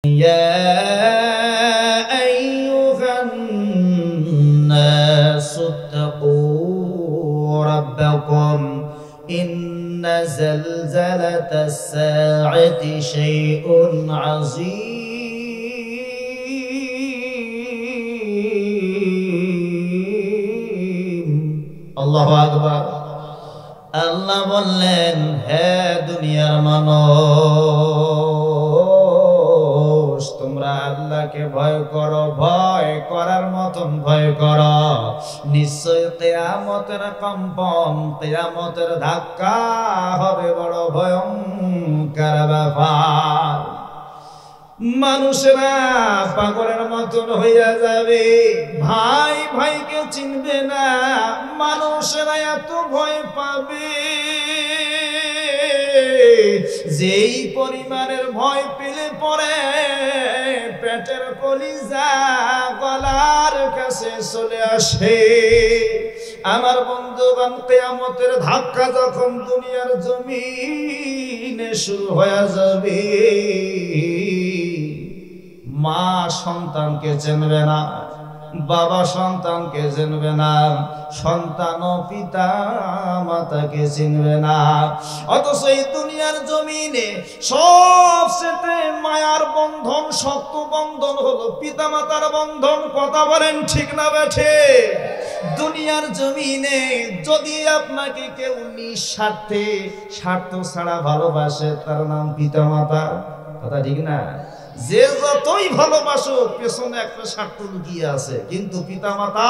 يا أيها الناس اتقوا ربكم إن زلزلة الساعة شيء عظيم الله أكبر আল্লাহ বললেন হে দুনিয়ার মানুষ তোমরা আল্লাহকে ভয় করো ভয় করার মতন ভয় করো নিশ্চয় কিয়ামতের কম্পন কিয়ামতের ধাক্কা হবে বড় ভয়ঙ্কর ব্যাপার মানুষেরা পাগলের মতন হইয়া যাবে ভাই ভাইকে চিনবে না মানুষেরা এত ভয় পাবে যেই পরিমাণের ভয় পেলে পরে পেটের কলিজা গলার কাছে চলে আসে আমার বন্ধুগণ কিয়ামতের ধাক্কা যখন দুনিয়ার জমিনে শুরু হয়ে যাবে মা সন্তানকে চিনবে না বাবা সন্তানকে চিনবে না সন্তান ও পিতা মাতাকে চিনবে না অথচ এই দুনিয়ার জমিনে সবচেয়ে মায়ার বন্ধন শক্ত বন্ধন হলো পিতা মাতার বন্ধন কথা বলেন ঠিক না বেঠে দুনিয়ার জমিনে যদি আপনাকে কেউ নিঃস্বার্থে স্বার্থ ছাড়া ভালোবাসে তার নাম পিতা মাতা কথা ঠিক না যে যতই ভালোবাসুক পেছনে একটা স্বার্থ লুকিয়ে আছে কিন্তু পিতামাতা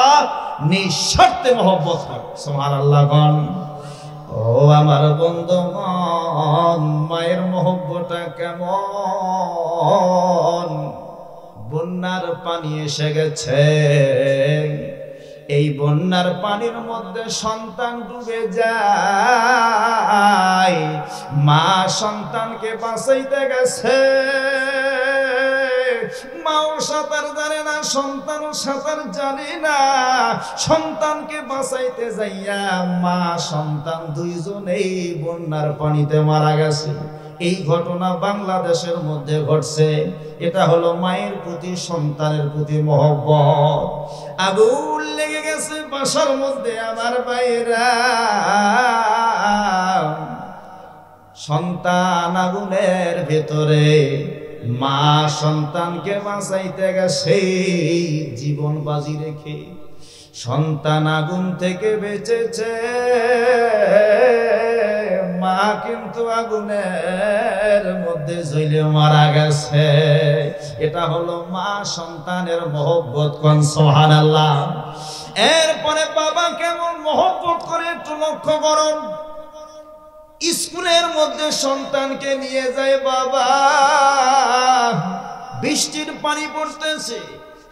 নিঃস্বার্থে মহব্বত করে সুবহানাল্লাহ গণ ও আমার বন্ধুগণ মায়ের মহব্বতটা কেমন বন্যার পানি এসে গেছে এই বন্যার পানির মধ্যে সন্তান ডুবে যায় মা সন্তানকে বাঁচাইতে গেছে মাও সাঁতার জানে না সন্তানও সাঁতার জানে না সন্তানকে বাঁচাইতে যাইয়া মা সন্তান দুইজনেই বন্যার পানিতে মারা গেছে এই ঘটনা বাংলাদেশের মধ্যে ঘটছে এটা হলো মায়ের প্রতি সন্তানের প্রতি মহব্বত আগুন লেগে গেছে বাসার মধ্যে আমার ভাইরা সন্তান আগুনের ভেতরে মা সন্তানকে বাঁচাইতে গেছে জীবন বাজি রেখে সন্তান আগুন থেকে বেঁচেছে মা কিন্তু আগুনের মধ্যে জ্বলে মারা গেছে এটা হলো মা সন্তানের মহব্বত কোন সুবহানাল্লাহ এরপরে বাবা কেমন মহব্বত করে একটু লক্ষ্য করুন স্কুলের মধ্যে সন্তানকে নিয়ে যায় বাবা বৃষ্টির পানি পড়তেছে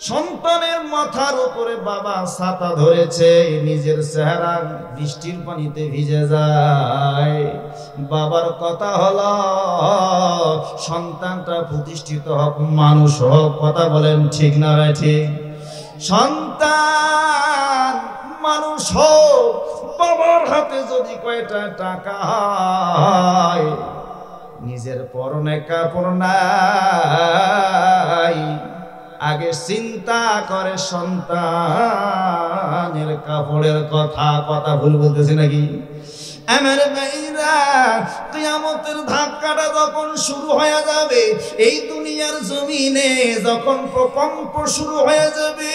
সন্তানের মাথার উপরে বাবা ছাতা ধরেছে নিজের চেহারা বৃষ্টির পানিতে ভিজে যায় বাবার কথা হলো সন্তানটা প্রতিষ্ঠিত হোক মানুষ হোক কথা বলেন ঠিক না ভাই ঠিক সন্তান মানুষ হোক বাবার হাতে যদি কয়টা টাকা হয় নিজের পরনে কাপড় নাই আগে চিন্তা করে সন্তানের কাপড়ের কথা কথা ভুল বলতেছি নাকি আমার ভাইরা কিয়ামতের ধাক্কাটা যখন শুরু হয়ে যাবে এই দুনিয়ার জমিনে যখন প্রকম্প শুরু হয়ে যাবে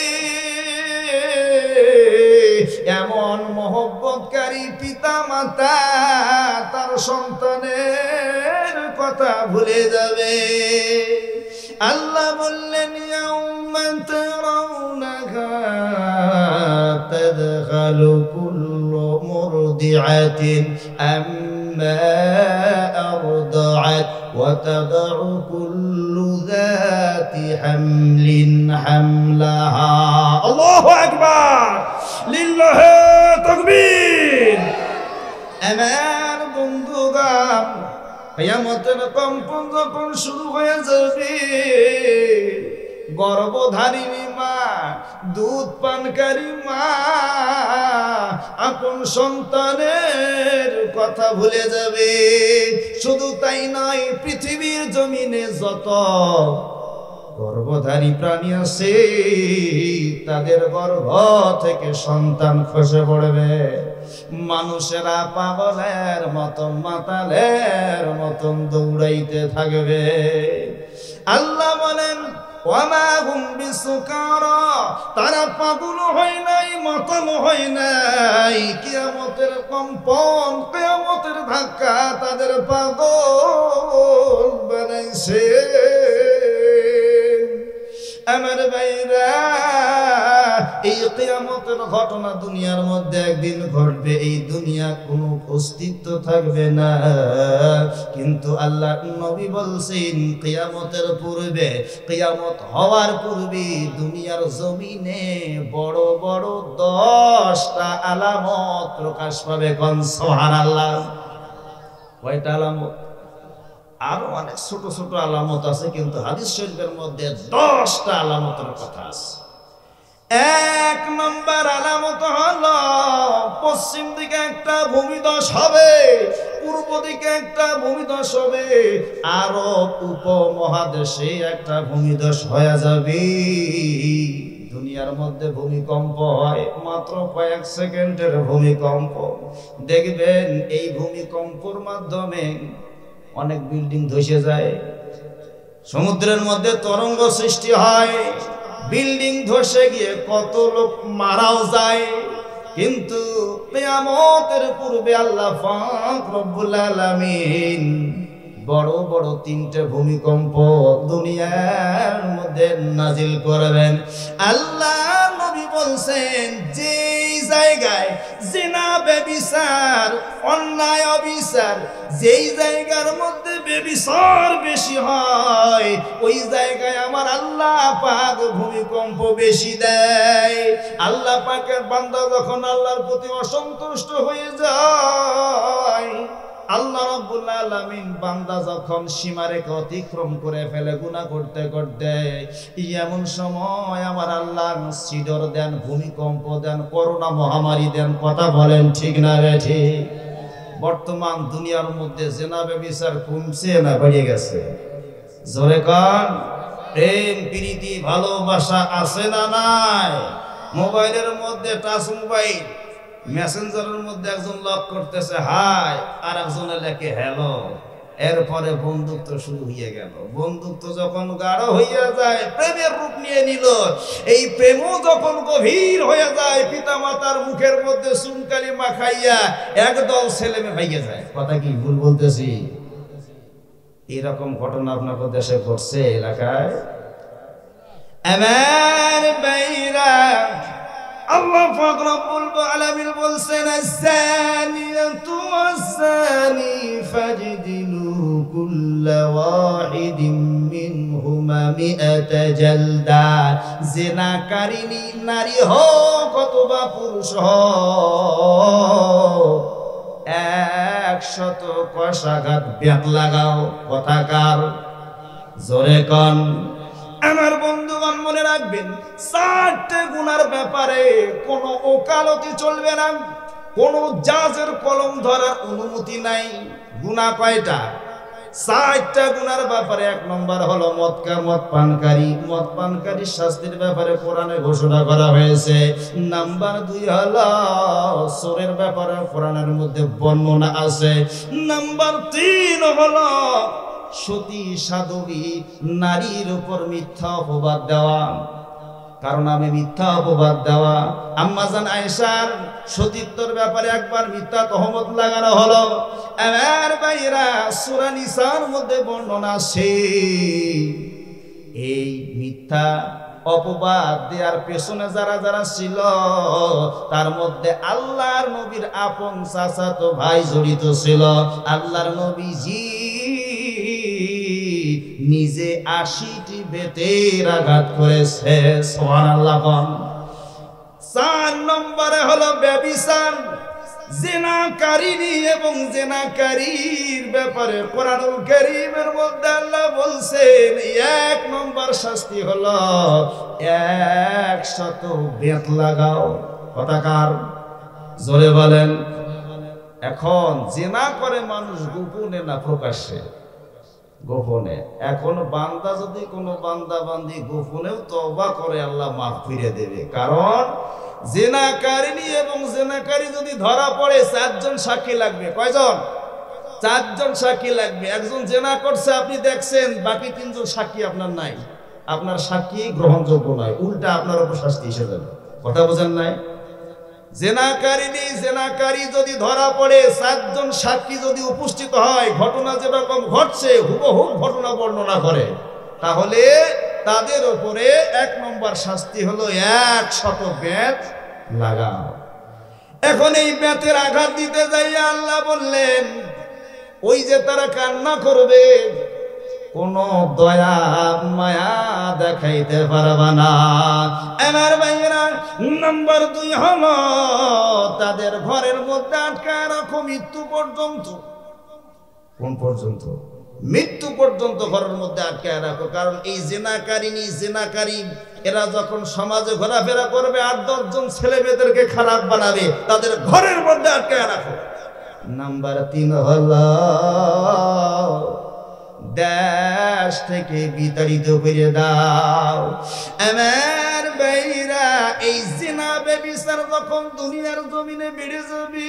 এমন মহব্বতকারী পিতা মাতা তার সন্তানের কথা ভুলে যাবে আল্লাহ বললেন ইয়াউমা তারাউনাহা তাদখালু কুল্লু মুরদিআতিন আম্মা আরদাআত ওয়া তাদউ কুল্লু যাতি হামলিন হামলাহা আল্লাহু আকবার লিল্লাহি তাকবীর আমার বন্ধুগণ কিয়ামতের কম্পন যখন শুরু হয়ে যাবে গর্ভধারিণী মা দুধ পানকারী মা আপন সন্তানের কথা ভুলে যাবে শুধু তাই নয় পৃথিবীর জমিনে যত গর্ভধারী প্রাণী আছে তাদের গর্ভ থেকে সন্তান খসে পড়বে, মানুষেরা পাগলের মতন মাতালের মতন দৌড়াইতে থাকবে। আল্লাহ বলেন ওয়ামা হুম বিসুকারা, তারা পাগল হয় নাই, মাতাল হয় নাই। কিয়ামতের কম্পন, কিয়ামতের ধাক্কা তাদের পাগল বানাইছে। আমার ভাইরা, এই কিয়ামতের ঘটনা দুনিয়ার মধ্যে একদিন ঘটবে, এই দুনিয়া কোনো অস্তিত্ব থাকবে না। কিন্তু আল্লাহ নবী বলছেন কিয়ামতের পূর্বে, কিয়ামত হওয়ার পূর্বে দুনিয়ার জমিনে বড় বড় 10টা আলামত প্রকাশ পাবে। কোন সুবহানাল্লাহ। কয়টা আলামত? আরো অনেক ছোট ছোট আলামত আছে, কিন্তু হাদিস শরীফের মধ্যে 10টা আলামতের কথা আছে। 1 নম্বর আলামত হলো পশ্চিম দিকে একটা ভূমিধস হবে, পূর্ব দিকে একটা ভূমিধস হবে, আরব উপমহাদেশে একটা ভূমিধস হয়ে যাবে। দুনিয়ার মধ্যে ভূমিকম্প হয়, মাত্র কয়েক সেকেন্ডের ভূমিকম্প। দেখবেন এই ভূমিকম্পের মাধ্যমে অনেক বিল্ডিং ধসে যায়, সমুদ্রের মধ্যে তরঙ্গ সৃষ্টি হয়, বিল্ডিং ধসে গিয়ে কত লোক মারাও যায়। কিন্তু কিয়ামতের পূর্বে আল্লাহ পাক রব্বুল আলামিন বড় বড় 3টে ভূমিকম্প দুনিয়ার মধ্যে নাজিল করবেন। আল্লাহ নবী বলছেন যেই জায়গায় জিনা ব্যভিচার অন্যায় অবিচার, যেই জায়গার মধ্যে ব্যভিচার বেশি হয় ওই জায়গায় আমার আল্লাহ পাক ভূমিকম্প বেশি দেয়। আল্লাহ পাকের বান্দা যখন আল্লাহর প্রতি অসন্তুষ্ট হয়ে যায়, আল্লাহ রাব্বুল আলামিন বান্দা যখন সীমারেখা অতিক্রম করে ফেলে গুনাহ করতে করতে, এমন সময় আমার আল্লাহ সিডর দেন, ভূমিকম্প দেন, করোনা মহামারী দেন। কথা বলেন ঠিক না রে ঠিক? বর্তমান দুনিয়ার মধ্যে জিনা ব্যভিচার কমছে না বেড়ে গেছে? জোরে কান। প্রেম প্রীতি ভালোবাসা আছে না নাই? মোবাইলের মধ্যে টাচ মোবাইল, মেসেঞ্জারের মধ্যে একজন লক করতেছে হাই, আর একজনে লেখে হ্যালো, এরপরে বন্ধুত্ব শুরু হয়ে গেল। বন্ধুত্ব যখন গাঢ় হইয়া যায়, প্রেমের রূপ নিয়ে নিল। এই প্রেমও যখন গভীর হয়ে যায়, পিতা মাতার মুখের মধ্যে চুনকালি মাখাইয়া একদল ছেলে মেয়ে ভাইয়া যায়। কথা কি ভুল বলতেছি? এরকম ঘটনা আপনার দেশে ঘটছে এলাকায়? আমার ভাইরা, আল্লাহ পাক রব্বুল আলামিন বলছেন আয-যানিয়াতু ওয়াজ-যানি ফাজদিলু কুল্লা ওয়াহিদিন মিনহুমা মিআতা জালদা। জিনাকারিনী নারী হোক অথবা পুরুষ হোক, 100 কষাঘাত ব্যাট লাগাও। কথাকার জোরে কন। আমার বন্ধুগণ মনে রাখবেন, 4টে গুনার ব্যাপারে কোনো ওকালতি চলবে না, কোনো জাজের কলম ধরার অনুমতি নাই। গুনাহ কয়টা? 4টা গুনার ব্যাপারে। 1 নম্বর হলো মদ পানকারী। মদ পানকারীর শাস্তির ব্যাপারে কোরআনে ঘোষণা করা হয়েছে। নাম্বার 2 হলো চোরের ব্যাপারে কোরআনের মধ্যে বর্ণনা আছে। নাম্বার 3 হলো সতী সাধবী নারীর উপর মিথ্যা অপবাদ দেওয়া, কারণ আমি মিথ্যা অপবাদ দেওয়া। আম্মাজান আয়েশার সতীত্বর ব্যাপারে একবার মিথ্যা তহমত লাগানো হলো। আমার ভাইরা, সূরা নিসার মধ্যে বর্ণনা আছে। এই মিথ্যা অপবাদ দেওয়ার পেছনে যারা যারা ছিল, তার মধ্যে আল্লাহর নবীর আপন চাচাতো ভাই জড়িত ছিল। আল্লাহর নবীজি নিজে 80টি বেতের আঘাত করেছে। সুবহানাল্লাহ। 4 নম্বরে হলো ব্যভিচার। জিনাকারিনী এবং জিনাকারীর ব্যাপারে কোরআনুল কারীমের মধ্যে আল্লাহ বলছেন 1 নম্বর শাস্তি হলো 100 বেত লাগাও। কথাকার জোরে বলেন। এখন জিনা করে মানুষ গোপনে না প্রকাশ্যে? গোপনে। এখন বান্দা যদি কোনো বান্দা বান্দি গোপনেও তওবা করে আল্লাহ মাফ করে দেবে। কারণ জিনাকারিনী এবং জিনাকারী যদি ধরা পড়ে 4 জন সাক্ষী লাগবে। কয়জন? 4 জন সাক্ষী লাগবে। একজন জিনা করছে আপনি দেখছেন, বাকি 3 জন সাক্ষী আপনার নাই, আপনার সাক্ষী গ্রহণযোগ্য নয়, উল্টা আপনার উপর শাস্তি এসে যাবে। কথা বোঝেন নাই? জিনাকারিনী জিনাকারী যদি ধরা পড়ে 4 জন সাক্ষী যদি উপস্থিত হয়, ঘটনা যেরকম ঘটছে হুবহু ঘটনা বর্ণনা করে, তাহলে তাদের উপরে 1 নম্বর শাস্তি হলো 100 বেত লাগাও। এখন এই বেতের আঘাত দিতে যাইয়া আল্লাহ বললেন, ওই যে তারা কান্না করবে, কোন দয়া মায়া দেখাইতে পারবা না। আমার ভাইয়েরা, নাম্বার 2 হলো তাদের ঘরের মধ্যে আটকায় রাখো মৃত্যু পর্যন্ত। কোন পর্যন্ত? মৃত্যু পর্যন্ত ঘরের মধ্যে আটকায় রাখো। কারণ এই জিনাকারিনী জিনাকারী এরা যখন সমাজে ঘোরাফেরা করবে, 8-10 জন ছেলে মেয়েদেরকে খারাপ বানাবে, তাদের ঘরের মধ্যে আটকায় রাখো। নাম্বার 3 হলো দেশ থেকে বিতাড়িত করে দাও। আমার ভাইরা, এই জিনা ব্যভিচার যখন দুনিয়ার জমিনে বেড়ে যাবে,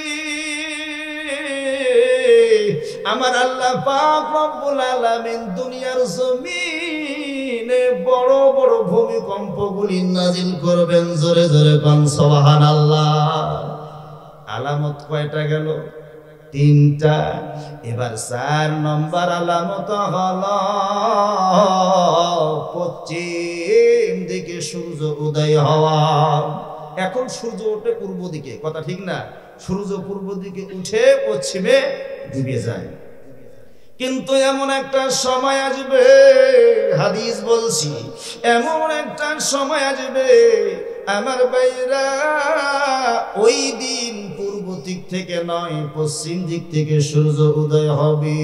আমার আল্লাহ পাক রব্বুল আলামিন দুনিয়ার জমিনে বড় বড় ভূমিকম্পগুলি নাজিল করবেন। জোরে জোরে কোন সুবহানাল্লাহ। আলামত কয়টা গেল? 3টা। এবার 4 নম্বর আলামত হলো পশ্চিম দিকে সূর্য উদয় হওয়া। এখন সূর্য ওঠে পূর্ব দিকে, কথা ঠিক না? সূর্য পূর্ব দিকে উঠে পশ্চিমে ডুবে যায়। কিন্তু এমন একটা সময় আসবে, হাদিস বলছি, এমন একটা সময় আসবে আমার ভাইরা, ওই দিন পূর্ব দিক থেকে নয়, পশ্চিম দিক থেকে সূর্য উদয় হবে।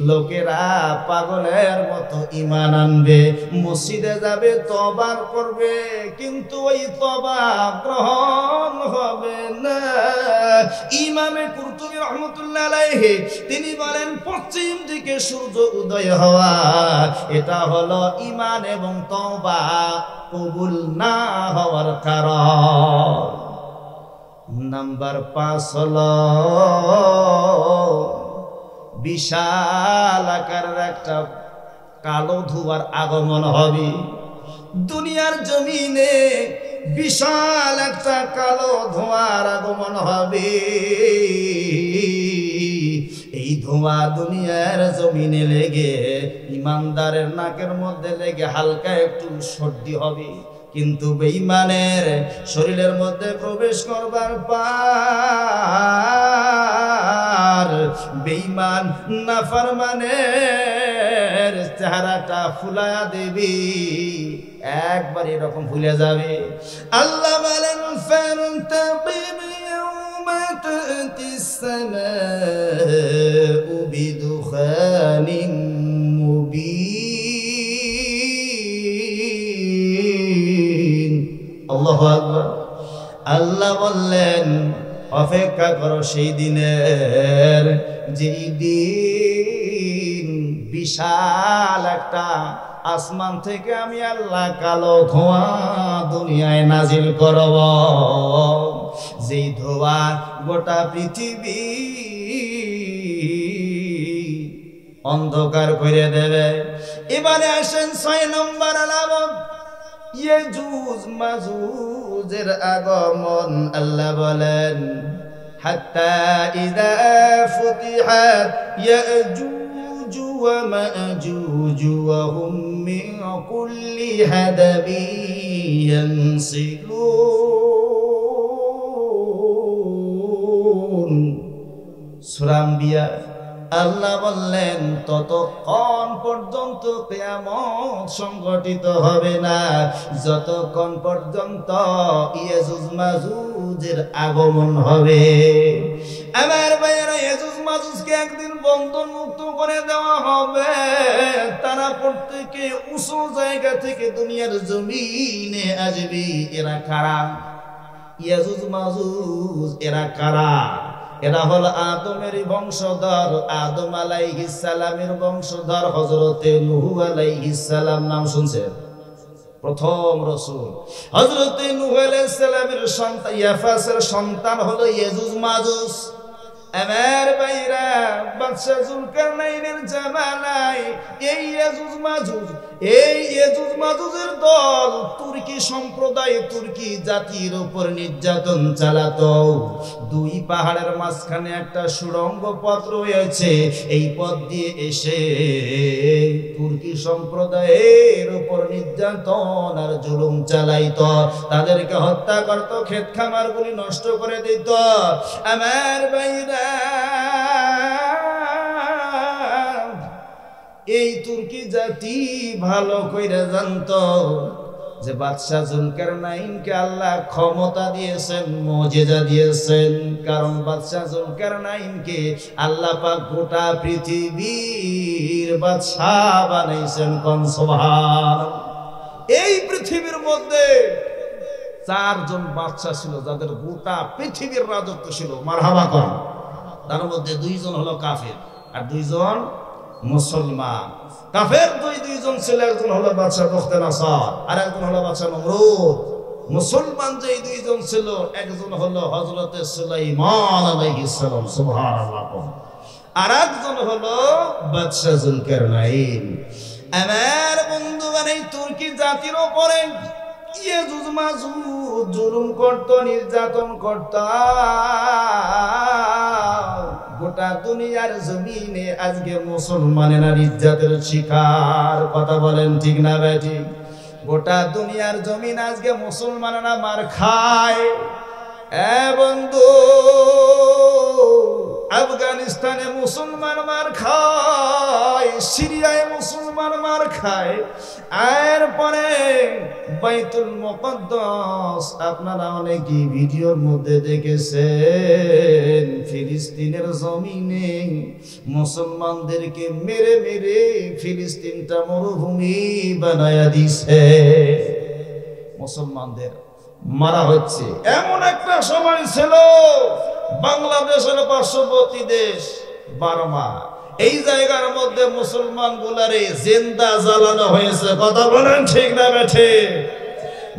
লোকেরা পাগলের মতো ঈমান আনবে, মসজিদে যাবে, তওবা করবে, কিন্তু ওই তওবা গ্রহণ হবে না। ইমামে কুরতুবী রাহমাতুল্লাহ আলাইহি তিনি বলেন, পশ্চিম দিকে সূর্য উদয় হওয়া এটা হলো ঈমান এবং তওবা কবুল না হওয়ার কারণ। নাম্বার 5 হলো বিশাল আকারের একটা কালো ধোঁয়ার আগমন হবে দুনিয়ার জমিনে। বিশাল একটা কালো ধোঁয়ার আগমন হবে। এই ধোঁয়া দুনিয়ার জমিনে লেগে ইমানদারের নাকের মধ্যে লেগে হালকা একটু সর্দি হবে, কিন্তু বেঈমানের শরীরের মধ্যে প্রবেশ করবার পার বেঈমান নাফরমানের চেহারাটা ফুলায়া দেবী, একবার এরকম ভুলে যাবে। আল্লাহ বলেন, ফারতাকিব ইয়াওমা তা'তিস সামাউ বিদুখানিন মুবিন। আল্লাহু আকবার। আল্লাহ বললেন, অপেক্ষা করো সেই দিনের, যেই দিন বিশাল একটা আসমান থেকে আমি আল্লাহ কালো ধোঁয়া দুনিয়ায় নাজিল করব, যেই ধোঁয়া গোটা পৃথিবী অন্ধকার করে দেবে। এবারে আসেন 6 নম্বর আলামত, ইয়াজুজ মাজুজের আগমন। আল্লাহ বলেন, হাত্তা ইযা ফুতিহাত ইয়াজুজ ওয়া মাজুজ ওয়া হুম মিন কুল্লি হাদাবি ইয়ানসিলুন। সূরা আম্বিয়া। আল্লাহ বললেন, ততক্ষণ পর্যন্ত কিয়ামত সংগঠিত হবে না যতক্ষণ পর্যন্ত ইয়াজুজ মাজুজের আগমন হবে। আমার ভাইয়েরা, ইয়াজুজ মাজুজকে একদিন বন্ধন মুক্ত করে দেওয়া হবে। তারা প্রত্যেকে উঁচু জায়গা থেকে দুনিয়ার জমিনে আসবে। এরা কারা? ইয়াজুজ মাজুজ এরা কারা? এরা হল আদমেরই বংশধর, আদম আলাইহিস সালামের বংশধর হযরতে নূহ আলাইহিস সালাম। নাম শুনছেন? প্রথম রাসূল হযরতে নূহ আলাইহিস সালামের সন্তান ইয়াফাসের সন্তান হলো ইয়াজুজ মাজুজ। আমার ভাইরা, বাদশা জুলকারনাইনের জামানায় এই ইয়াজুজ মাজুজের দল তুর্কি সম্প্রদায়, তুর্কি জাতির উপর নির্যাতন চালাতো। দুই পাহাড়ের মাঝখানে একটা সুড়ঙ্গ পথ রয়েছে, এই পথ দিয়ে এসে তুর্কি সম্প্রদায়ের উপর নির্যাতন আর জুলুম চালাইতো, তাদেরকে হত্যা করত, ক্ষেত খামারগুলি নষ্ট করে দিত। আমার ভাইরা, এই তুর্কি জাতি ভালো কইরা জানতো যে বাদশা জুলকারনাইনকে আল্লাহ ক্ষমতা দিয়েছেন, মুজিজা দিয়েছেন। কারণ বাদশা জুলকারনাইনকে আল্লাহ পাক গোটা পৃথিবীর বাদশা বানাইছেন। কোন সুবহানাল্লাহ। এই পৃথিবীর মধ্যে 4 জন বাদশা ছিল যাদের গোটা পৃথিবীর রাজত্ব ছিল। মারহাবা কোন। তার মধ্যে 2 জন হলো কাফের আর 2 জন মুসলমান। কাফের দুইজন ছিল, একজন হলো বাদশা বখতেনাসার আর একজন হলো বাদশা নমরুদ। মুসলমান যে 2 জন ছিল, একজন হলো হযরতে সুলাইমান আলাইহিস সালাম, সুবহানাল্লাহ, আর একজন হলো বাদশা জুলকারনাইন। আমার বন্ধুগণ, এই তুর্কি জাতির উপরে ইয়াজুজ মাজুজ জুলুম করত, নির্যাতন করত। গোটা দুনিয়ার জমিনে আজকে মুসলমানেরা ইজ্জতের শিকার। কথা বলেন ঠিক না বেঠি? গোটা দুনিয়ার জমিন আজকে মুসলমানেরা মার খায়। বন্ধু, আফগানিস্তানে মুসলমান মার খায়, সিরিয়ায় মুসলমান মার খায়, এরপরে বাইতুল মুকদ্দাস আপনারা অনেকেই ভিডিওর মধ্যে দেখেছেন, ফিলিস্তিনের জমিনে মুসলমানদেরকে মেরে মেরে ফিলিস্তিনটা মরুভূমি বানায়া দিছে। মুসলমানদের মারা হচ্ছে। এমন একটা সময় ছিল বাংলাদেশের পার্শ্ববর্তী দেশ বার্মা, এই জায়গার মধ্যে মুসলমান গুলারে জিন্দা জ্বালানো হয়েছে। কথা বলেন ঠিক না বেঠে?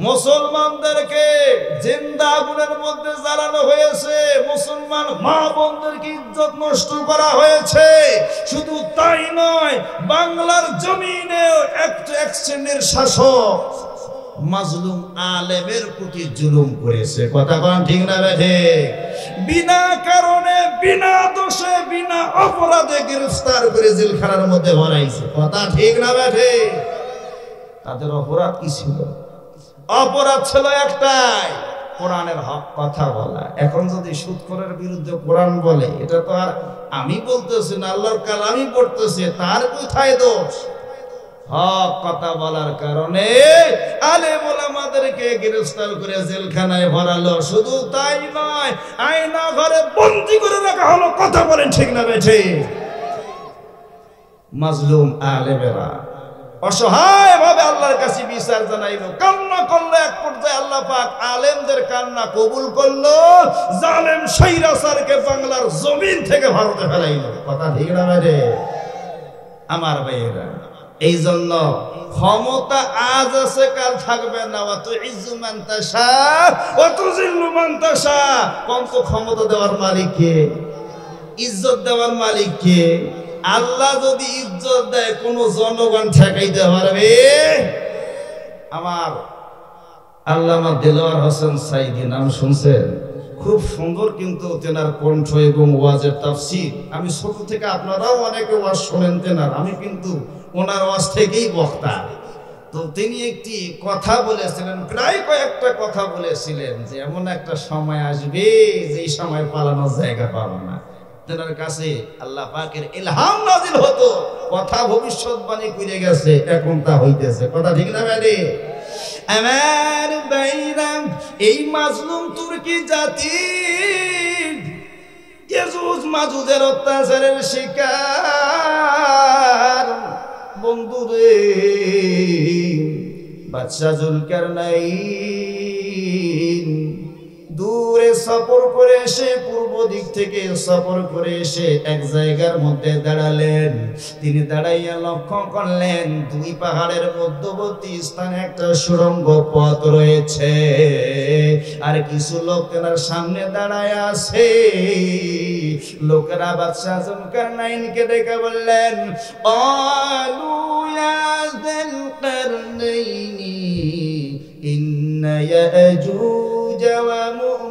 মুসলমানদেরকে জিন্দা আগুনের মধ্যে জ্বালানো হয়েছে, মুসলমান মা বোনদেরকে ইজ্জত নষ্ট করা হয়েছে। শুধু তাই নয়, বাংলার জমিনে এক শ্রেণীর শাসক মাজলুম আলেমের প্রতি জুলুম করেছে। কথা বলেন ঠিক না বেঠে? বিনা কারণে, বিনা দোষে, বিনা অপরাধে গ্রেফতার করে জেলখানার মধ্যে ভরাইছে। কথা ঠিক না বেঠে? তাদের অপরাধ কি ছিল? অপরাধ ছিল একটাই, কোরআনের হক কথা বলা। এখন যদি সুদখোরের বিরুদ্ধে কোরআন বলে, এটা তো আর আমি বলতেছি না, আল্লাহর কালামই পড়তেছে, তার কোথায় দোষ? হক কথা বলার কারণে আলেম ওলামাদেরকে গ্রেফতার করে জেলখানায় ভরালো। শুধু তাই নয়, আয়না ঘরে বন্দী করে রাখা হলো। কথা বলেন ঠিক না বেঠে? মাজলুম আলেমেরা অসহায় ভাবে আল্লাহর কাছে বিচার জানাইলো, কান্না করলো। এক পর্যায়ে আল্লাহ পাক আলেমদের কান্না কবুল করলো, জালেম স্বৈরাচারকে বাংলার জমিন থেকে ভারতে ফেলাইলো। কথা ঠিক না বেঠে? আমার ভাইয়েরা, এই জন্য ক্ষমতা আজ আছে, কাল থাকবে না। অত ইজ্জু মান তাশা ওয়া তুযিল্লু মান তাশা। কোন ক্ষমতা দেওয়ার মালিক কে? ইজ্জত দেওয়ার মালিক কে? আল্লাহ যদি ইজ্জত দেয়, কোন জনগণ ঠেকাইতে পারবে? আমার আল্লামা দেলোয়ার হোসেন সাইদি নাম শুনছেন? খুব সুন্দর কিন্তু তেনার কণ্ঠ এবং ওয়াজের তাফসীর। আমি ছোট থেকে, আপনারাও অনেকে ওয়াজ শোনেন তেনার, আমি কিন্তু ওনার ওয়াজ থেকেই বক্তা। তো তিনি একটি কথা বলেছিলেন, প্রায় কয়েকটা কথা বলেছিলেন যে এমন একটা সময় আসবে যে এই সময় পালানোর জায়গা পাবো না। তেনার কাছে আল্লাহ পাকের ইলহাম নাজিল হতো, কথা ভবিষ্যৎবাণী করে গেছে, এখন তা হইতেছে। কথা ঠিক না ভাই? আমার ভাইরা, এই মাজলুম তুর্কি জাতি ইয়াজুজ মাজুজের অত্যাচারের শিকার। বন্ধুরে, বাদশা জুলকারনাইন দূরে সফর করে এসে পূর্ব দিক থেকে সফর করে এসে এক জায়গার মধ্যে দাঁড়ালেন। তিনি দাঁড়াইয়া লক্ষ্য করলেন দুই পাহাড়ের মধ্যবর্তী স্থানে একটা সুড়ঙ্গ পথ রয়েছে, আর কিছু লোক তেনার সামনে দাঁড়ায় আছে। লোকেরা বাদশাহ যুলকারনাইনকে ডেকে বললেন, আলু ইয়া যাল কারনাইনি ইন্না ইয়াজুজ ওয়া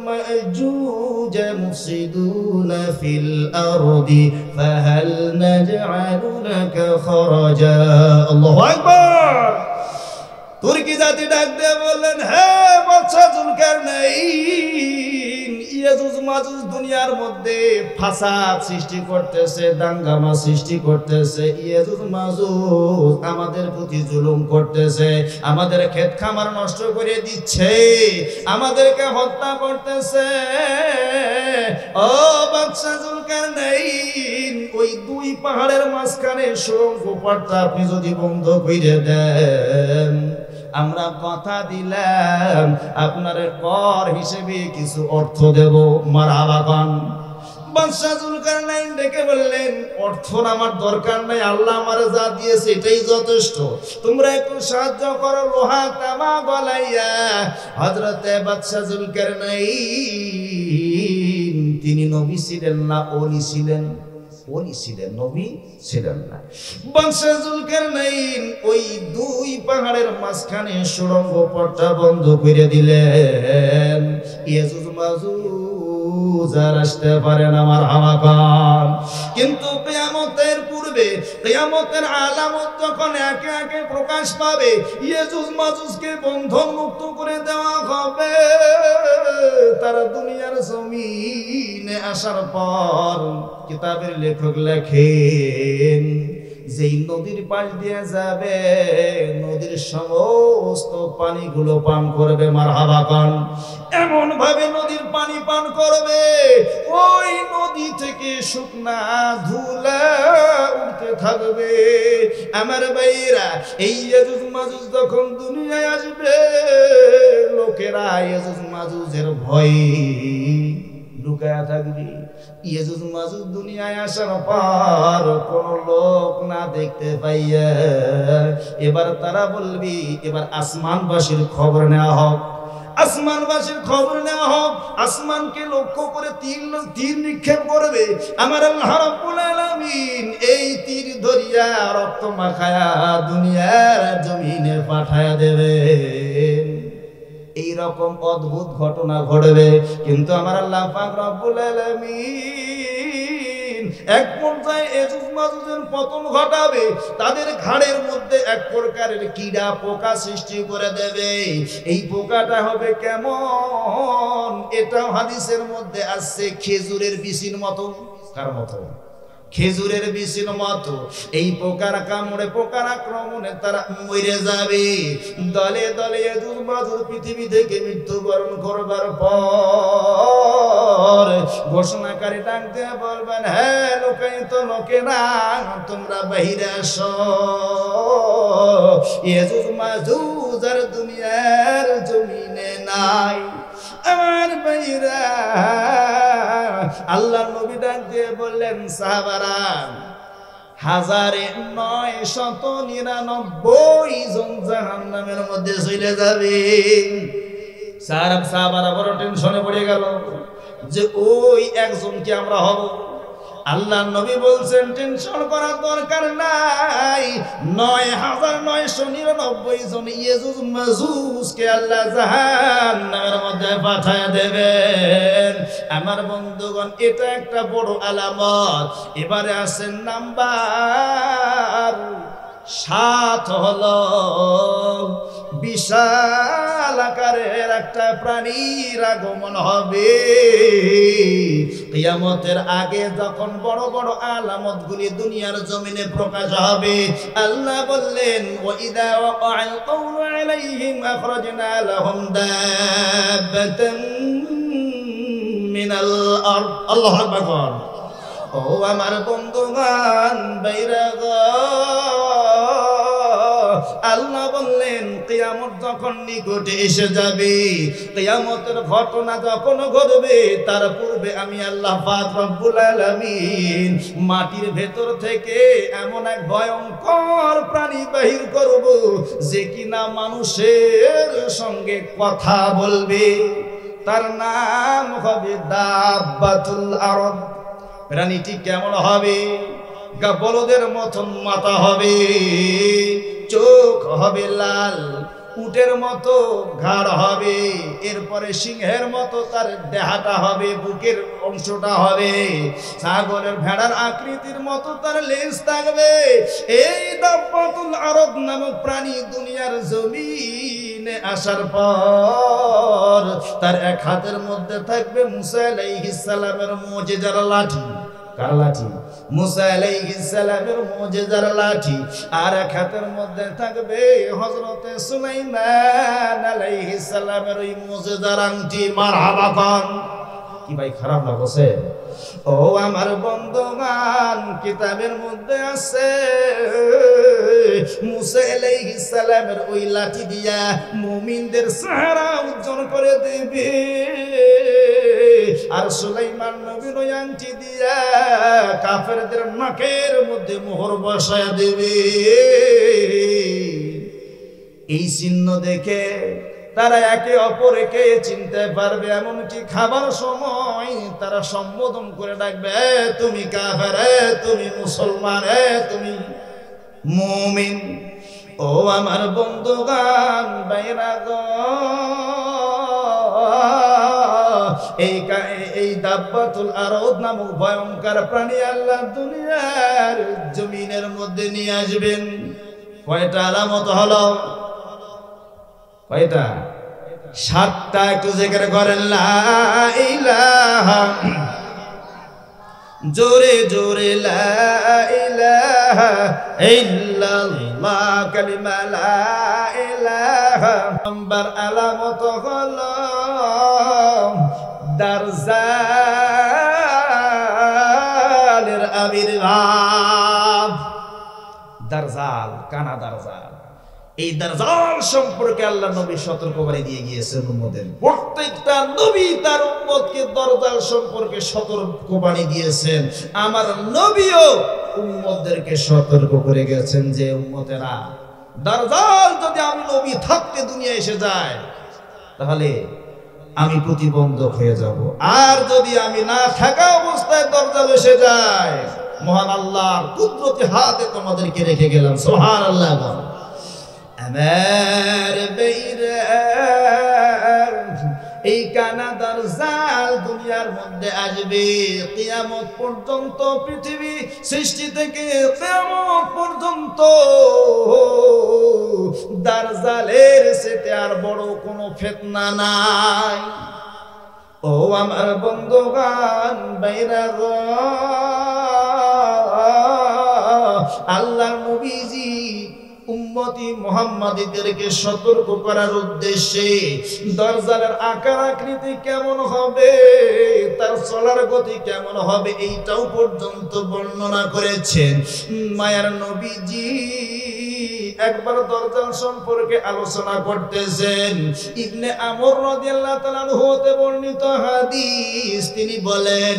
মা'জুজ মুফসিদুনা ফিল আরদি ফাহাল নাজআলু লাকা খরাজা। আল্লাহু আকবার। তুর্কি জাতি ডাক দিয়ে বললেন, হে বাদশাহ যুলকারনাইন, ইয়াজুজ মাজুজ দুনিয়ার মধ্যে ফাসাদ সৃষ্টি করতেছে, দাঙ্গামা সৃষ্টি করতেছে। ইয়াজুজ মাজুজ আমাদের প্রতি জুলুম করতেছে, আমাদের ক্ষেত খামার নষ্ট করে দিচ্ছে, আমাদেরকে হত্যা করতেছে। ও বাদশাহ যুলকারনাইন, ওই দুই পাহাড়ের মাঝখানে সুড়ঙ্গ পথটা আপনি যদি বন্ধ করে দেন, আমরা কথা দিলাম আপনার কর হিসেবে কিছু অর্থ দেব। মারহাবা খান। বাদশাহ যুলকারনাইন ডেকে বললেন, অর্থ আমার দরকার নাই, আল্লাহ আমার যা দিয়েছে এটাই যথেষ্ট। তোমরা একটু সাহায্য করো লোহা তামা গলাইয়া। হযরতে বাদশাহ যুলকারনাইন তিনি নবী ছিলেন না ওলি ছিলেন? ওলি ছিলেন, নবী ছিলেন না। বাদশাহ যুলকারনাইন ওই দুই পাহাড়ের মাঝখানে সুড়ঙ্গ পথটা বন্ধ করে দিলেন। ইয়াজুজ মাজুজ আর আসতে পারে না। মারহাবা খান। কিন্তু কিয়ামতের পূর্বে, কিয়ামতের আলামত যখন একে একে প্রকাশ পাবে, ইয়াজুজ মাজুজকে বন্ধন মুক্ত করে দেওয়া হবে। তারা দুনিয়ার জমিনে আসার পর কিতাবের লেখক লেখেন, যেই নদীর পাশ দিয়ে যাবে নদীর সমস্ত পানিগুলো পান করবে। মারহাবা খান। এমন ভাবে নদীর পানি পান করবে, ওই নদী থেকে শুকনা ধুলা উঠতে থাকবে। আমার ভাইরা, এই ইয়াজুজ মাজুজ যখন দুনিয়ায় আসবে, লোকেরা ইয়াজুজ মাজুজের ভয়ে লুকায়া থাকবে। ইয়াজুজ মাজুজ দুনিয়ায় আসার পর কোন লোক না দেখতে পাইয়া এবার তারা বলবি, এবার আসমানবাসীর খবর নেওয়া হোক, আসমানবাসীর খবর নেওয়া হোক। আসমানকে লক্ষ্য করে তীর নিক্ষেপ করবে। আমার আল্লাহ রাব্বুল আলামিন এই তীর ধরিয়া রক্ত মাখায়া দুনিয়ার জমিনে পাঠায়া দেবে। এই রকম অদ্ভুত ঘটনা ঘটবে। কিন্তু আমার আল্লাহ পাক রব্বুল আলামিন এক পর্যায়ে ইয়াজুজ মাজুজের পতন ঘটাবে। তাদের ঘাড়ের মধ্যে এক প্রকারের কীড়া পোকা সৃষ্টি করে দেবে। এই পোকাটা হবে কেমন? এটাও হাদিসের মধ্যে আসছে, খেজুরের বিচির মতো। কার মতো? খেজুরের বিচির মতো। এই পোকার কামড়ে, পোকার আক্রমণে তারা মরে যাবে। দলে দলে ইয়াজুজ মাজুজ পৃথিবী থেকে মৃত্যুবরণ করবার পর ঘোষণাকারী ডাক দিয়ে বলবেন, হ্যাঁ লোকায়িত লোকেরা, তোমরা বাহিরে আসো। ইয়াজুজ মাজুজ আর দুনিয়ার জমিনে নাই। আমার ভাইরা, আল্লাহ নবী ডাক দিয়ে বললেন, সাহাবারা 1999 জন জাহান্নামের মধ্যে চলে যাবে। সাহাবারা বড় টেনশনে পড়ে গেল যে ওই একজনকে আমরা হব। আল্লাহ নবী বলছেন, টেনশন করার দরকার নাই। 9999 জন ইয়াজুজ মাজুজকে আল্লাহ জাহান্নামের মধ্যে পাঠায় দেবেন। আমার বন্ধুগণ, এটা একটা বড় আলামত। এবারে আসেন নাম্বার 7 হলো বিশাল আকারের একটা প্রাণীর আগমন হবে। কিয়ামতের আগে যখন বড় বড় আলামতগুলি দুনিয়ার জমিনে প্রকাশ হবে, আল্লাহ বললেন, ওয়াইদা ওয়াকাল কওলু আলাইহিম আখরাজনা লাহুম দাব্বাতাম মিনাল আরদ। আল্লাহু আকবার। ও আমার বন্ধুগণ, বাইরা গো, আল্লাহ বললেন কিয়ামত যখন নিকটে এসে যাবে, কিয়ামতের ঘটনা যখন ঘটবে, তার পূর্বে আমি আল্লাহ পাক রব্বুল আলামিন মাটির ভেতর থেকে এমন এক ভয়ঙ্কর প্রাণী বাহির করব যে কিনা মানুষের সঙ্গে কথা বলবে। তার নাম হবে দাব্বাতুল আরদ। প্রাণীটি কেমন হবে? বলদের মতন মাথা হবে, চোখ হবে লাল, উটের মতো ঘাড় হবে, এরপরে সিংহের মতো তার দেহাটা হবে, বুকের অংশটা হবে, ছাগলের ভেড়ার আকৃতির মতো তার লেজ থাকবে। এই দাব্বাতুল আরদ নামক প্রাণী দুনিয়ার জমিনে আসার পর তার এক হাতের মধ্যে থাকবে মুসা আলাইহিস সালামের মুজিজার লাঠি। কার লাঠি? মুসা আলাইহিস সালামের মুজিজার লাঠি। আর এক হাতের মধ্যে থাকবে হযরতে সুলাইমান আলাইহিস সালামের ওই মুজিজার আংটি। মারহাবা খান। কি ভাই খারাপ লাগছে? ও আমার বন্ধুগণ, কিতাবের মধ্যে আছে মুসা আলাইহিস সালামের ওই লাঠি দিয়া মুমিনদের চেহারা উজ্জ্বল করে দেবে, আর সুলাইমান নবীর ওই আংটি দিয়া কাফেরদের নাকের মধ্যে মোহর বসায়া দেবে। এই চিহ্ন দেখে তারা একে অপরকে চিনতে পারবে, এমনকি খাবার সময় তারা সম্বোধন করে ডাকবে, তুমি কাফের, তুমি মুসলমান, তুমি মুমিন। ও আমার বন্ধুগণ, বাইরা গো, এই দাব্বাতুল আরদ নামক ভয়ঙ্কর প্রাণী আল্লাহ দুনিয়ার জমিনের মধ্যে নিয়ে আসবেন। কয়টা আলামত হলো? কয়টা? 7টা। একটু জিকির করেন লা ইলাহা, জোরে জোরে লা ইলাহা ইল্লাল্লাহ, কালিমা লা ইলাহা। নাম্বার আলামত হলো দারজালের আবির্ভাব। দারজাল, কানা দারজাল। এই দারজাল সম্পর্কে আল্লাহ নবী সতর্কবাণী দিয়ে গিয়েছেন উম্মতের। প্রত্যেকটা নবী তার উম্মতকে দারজাল সম্পর্কে সতর্কবাণী দিয়েছেন। আমার নবীও উম্মতদেরকে সতর্ক করে গেছেন যে উম্মতেরা, দারজাল যদি আমি নবী থাকতে দুনিয়া এসে যায় তাহলে আমি প্রতিবন্ধক হয়ে যাব, আর যদি আমি না থাকা অবস্থায় দারজাল এসে যায়, মহান আল্লাহর কুদরতি হাতে তোমাদেরকে রেখে গেলাম। সুবহানাল্লাহ। আমার বেইরা, এই কানা দারজাল দুনিয়ার মধ্যে আসবে। কিয়ামত পর্যন্ত, পৃথিবী সৃষ্টি থেকে কিয়ামত পর্যন্ত দারজালের চেয়ে আর বড় কোনো ফিতনা নাই। ও আমার বন্ধুগণ, বাইরা গো, আল্লাহর নবীজি উম্মতি মুহাম্মাদীদেরকে সতর্ক করার উদ্দেশ্যে দারজালের আকার আকৃতি কেমন হবে, তার চলার গতি কেমন হবে, এইটাও পর্যন্ত বর্ণনা করেছেন মায়ার নবীজি। একবার দারজাল সম্পর্কে আলোচনা করতেছেন। ইবনে আমর রাদিয়াল্লাহু তাআলা আনহু হতে বর্ণিত হাদিস, তিনি বলেন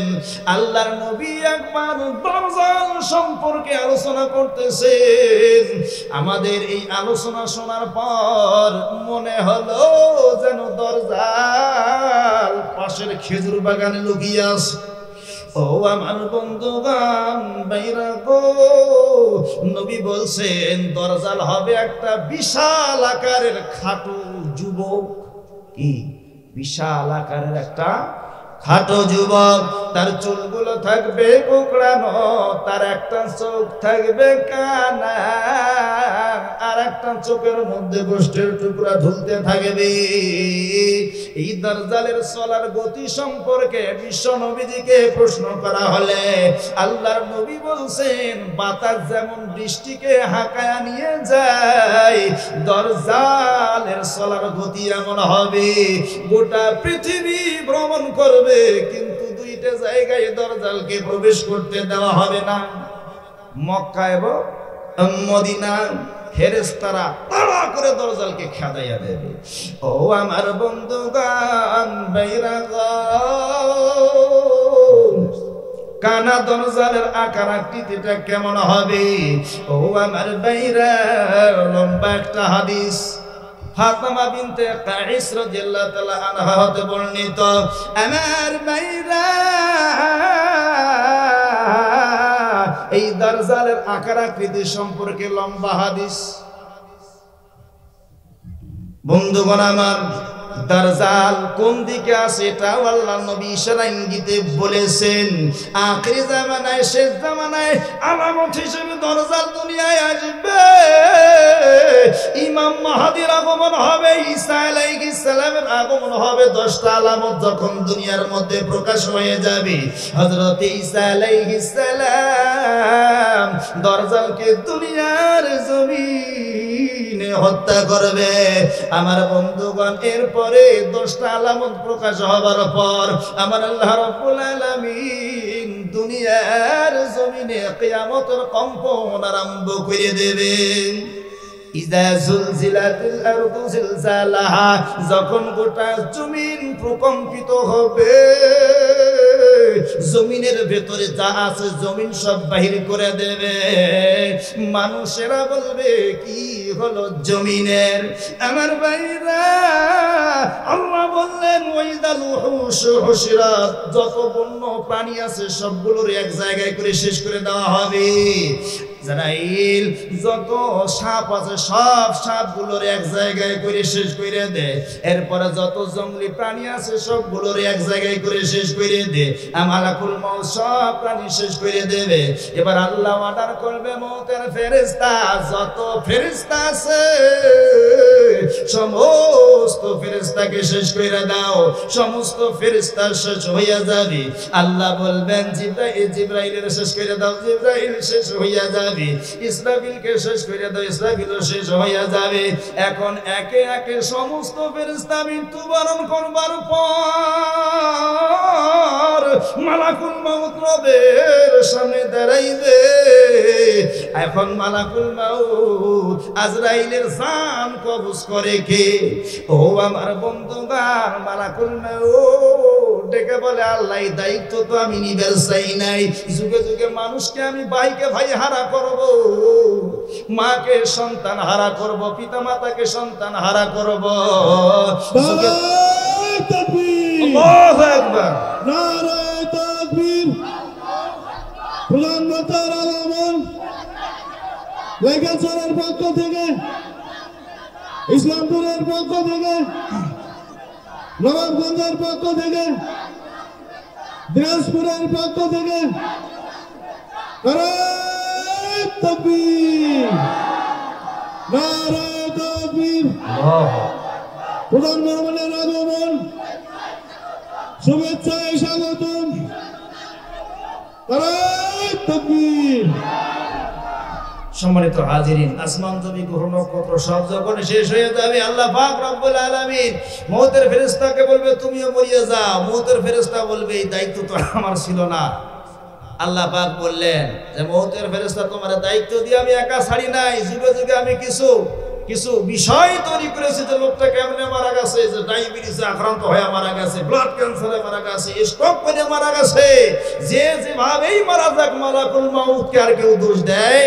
আল্লাহর নবী একবার দারজাল সম্পর্কে আলোচনা করতেছেন। আমাদের এই আলোচনা শোনার পর মনে হলো যেন দারজাল পাশের খেজুর বাগানে লুকিয়ে আছে। ও আমার বন্ধুগণ, বাইরা গো, নবী বলছেন দারজাল হবে একটা বিশাল আকারের খাটো যুবক। কি বিশাল আকারের একটা খাটো যুবক, তার চুলগুলো থাকবে কোঁকড়ানো, তার একটা চোখ থাকবে কানা, আর একটা চোখের মধ্যে গোষ্ঠের টুকরা ঝুলতে থাকবে। এই দারজালের চলার গতি সম্পর্কে বিশ্ব নবীজিকে প্রশ্ন করা হলে আল্লাহর নবী বলছেন বাতাস যেমন বৃষ্টিকে হাঁকায়া নিয়ে যায়, দারজালের চলার গতি এমন হবে গোটা পৃথিবী ভ্রমণ করবে, কিন্তু দুইটা জায়গায় দারজালকে প্রবেশ করতে দেওয়া হবে না, মক্কা এবং মদিনা। ফেরেশতারা তাড়া করে দরজালকে খেদাইয়া দেবে। ও আমার বন্ধুগণ বাইরাগণ, কানা দরজালের আকার আকৃতিটা কেমন হবে? ও আমার ভাইরা, লম্বা একটা হাদিস ফাতেমা বিনতে কাইস রাদিয়াল্লাহু তাআলা আনহা হতে বর্ণিত। আমার ভাইরা, এই দরজালের আকার আকৃতি সম্পর্কে লম্বা হাদিস। বন্ধুগণ আমার, দরজাল কোন দিকে আছে এটাও আল্লাহ নবী ইশারা ইঙ্গিতে বলেছেন। আখিরি জামানায়, শেষ জামানায় আলামত হিসেবে দরজাল দুনিয়ায় আসবে। ইমাম মাহদীর আগমন হবে, ঈসা আলাইহিস সালামের আগমন হবে। 10টা আলামত যখন দুনিয়ার মধ্যে প্রকাশ হয়ে যাবে, হযরত ঈসা আলাইহিস সালাম দরজালকে দুনিয়ার জমিনে হত্যা করবে। আমার বন্ধুগণ, এরপরে 10টা আলামত প্রকাশ হবার পর আমার আল্লাহ রাব্বুল আলামিন দুনিয়ার জমিনে কিয়ামতের কম্পন আরম্ভ করে দেবেন। ইযা যুলজিলাতিল আরদু জিলজালাহা, যখন গোটা জমিন প্রকম্পিত হবে, জমিনের ভেতরে যা আছে জমিন সব বাহির করে দেবে। মানুষেরা বলবে কি হলো জমিনের? আমার ভাইরা, আল্লাহ বললেন ওয়াইদাল উহুশ হুশিরাত, যত বন্য প্রাণী আছে সবগুলোর এক জায়গায় করে শেষ করে দেওয়া হবে। ইসরাইল যত সাপ আছে সব সাপগুলোর এক জায়গায় করে শেষ করে দে। এরপরে যত জঙ্গলি প্রাণী আছে সবগুলোর এক জায়গায় করে শেষ করে দে। মালাকুল মউত সব প্রাণী শেষ করে দেবে। এবার আল্লাহ অর্ডার করবে মউতের ফেরেশতা, যত ফেরেশতা আছে সমস্ত ফেরেশতাকে শেষ করে দাও। সমস্ত ফেরেশতা শেষ হইয়া যাবে। আল্লাহ বলবেন জিবরাইলের শেষ করে দাও, জিবরাইল শেষ হইয়া যাবে। ইসরাফিলকে শেষ করে দাও, ইসরাফিলও শেষ হইয়া যাবে। এখন একে একে সমস্ত ফেরেশতা মৃত্যুবরণ করবার পর মালাকুল মউত রবের সামনে দাঁড়াইবে। এখন মালাকুল মউত আজরাইলের জান কবজ করে কে? ও আমার বন্ধুগণ, মালাকুল মউত ডেকে বলে আল্লাহ, দায়িত্ব তো আমি নিবার চাই নাই। যুগে যুগে মানুষকে আমি ভাইকে ভাই হারা করব, মাকে সন্তান হারা করব, পিতা মাতাকে সন্তান হারা করব। আল্লাহু আকবার, নারায়ে তাকবীর। প্রধানমন্ত্রীর আগমন লেখাচড়ার পক্ষ থেকে, ইসলামপুরের পক্ষ থেকে, নবাবগঞ্জের পক্ষ থেকে, দিনাজপুরের পক্ষ থেকে নারায়ে তাকবীর, নারায়ে তাকবীর। প্রধান মেহমানের আগমন, শুভেচ্ছায় স্বাগতম। নারায়ে তাকবীর। সম্মানিত হাজিরিন, আসমান জমি গ্রহ নক্ষত্র সব যখন শেষ হয়ে যাবে, আল্লাহ পাক রব্বুল আলামিন মউতের ফেরেশতাকে বলবে তুমিও মরিয়া যাও। মউতের ফেরেশতা বলবে এই দায়িত্ব তো আমার ছিল না। আল্লাহ পাক বললেন যে মউতের ফেরেশতা, তোমার দায়িত্ব দিয়ে আমি একা ছাড়ি নাই। যুগে যুগে আমি কিছু বিষয় তৈরি করেছি যে লোকটা কেমনে মারা গেছে, যে ডায়াবেটিসে আক্রান্ত হয়ে মারা গেছে, ব্লাড ক্যান্সারে মারা গেছে, স্ট্রোক করে মারা গেছে। যে যেভাবেই মারা যাক, মালাকুল মউতকে আর কেউ দোষ দেয়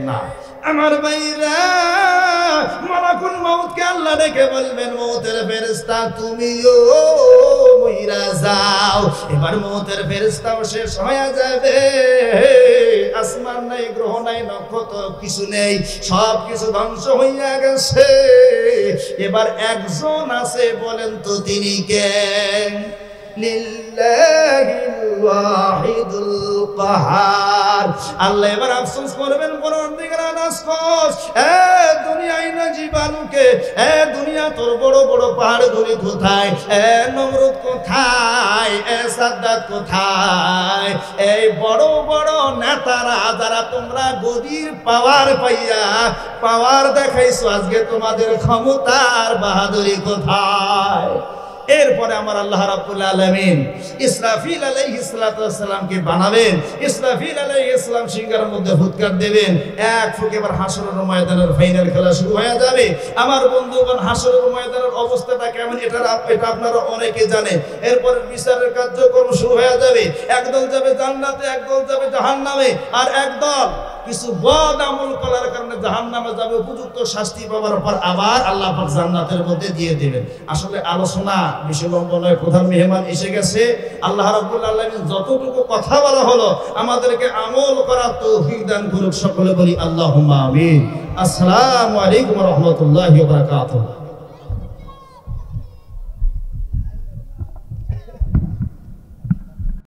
না। আমার ভাইরা, মালাকুল মউতকে আল্লাহ ডেকে বলবেন মউতের ফেরেশতা তুমিও মইরা যাও। এবার মউতের ফেরেশতাও শেষ হয়ে যাবে। আসমান নাই, গ্রহ নাই, নক্ষত্র কিছু নেই, সব কিছু ধ্বংস হইয়া গেছে। এবার একজন আছে, বলেন তো তিনি কে? লিল্লাহিল ওয়াহিদুল কাহার। আল্লাহ এবার আফসোস করবেন, পরওয়ারদিগার আনাসকস, এ দুনিয়ায় না জীবাণুকে, এ দুনিয়া তোর বড় বড় পাহাড়গুলি কোথায়? এ নমরুদ কোথায়? এ সাদ্দাত কোথায়? এই বড় বড় নেতারা যারা তোমরা গদির পাওয়ার পাইয়া পাওয়ার দেখাইছো, আজকে তোমাদের ক্ষমতার বাহাদুরি কোথায়? এরপরে আমার আল্লাহ রাব্বুল আলামিন ইসরাফিল আলাইহিস সালাতু ওয়াস সালামকে বানাবেন। ইসরাফিল আলাইহিস সালাম সিংহার মধ্যে ফুৎকার দেবেন, এক ফুঁকে এবার হাসরের ময়দানের ফাইনাল খেলা শুরু হয়ে যাবে। আমার বন্ধুগণ, হাসরের ময়দানের অবস্থাটা কেমন এটা আপনারা অনেকে জানে। এরপরে বিচারের কার্যক্রম শুরু হয়ে যাবে। একদল যাবে জান্নাতে, একদল যাবে জাহান্নামে, আর একদল কিছু বদ আমল করার কারণে জাহান্নামে যাবে, উপযুক্ত শাস্তি পাওয়ার পর আবার আল্লাহ পাক জান্নাতের মধ্যে দিয়ে দিবেন। আসলে আলোচনা বেশি লম্বা নয়, প্রধান মেহমান এসে গেছে। আল্লাহ রাব্বুল আলামিন যতটুকু কথা বলা হলো আমাদেরকে আমল করার তৌফিক দান করুক। সকলে বলি আল্লাহুম্মা আমিন। আসসালামু আলাইকুম ওয়া রাহমাতুল্লাহি ওয়া বারাকাতুহু।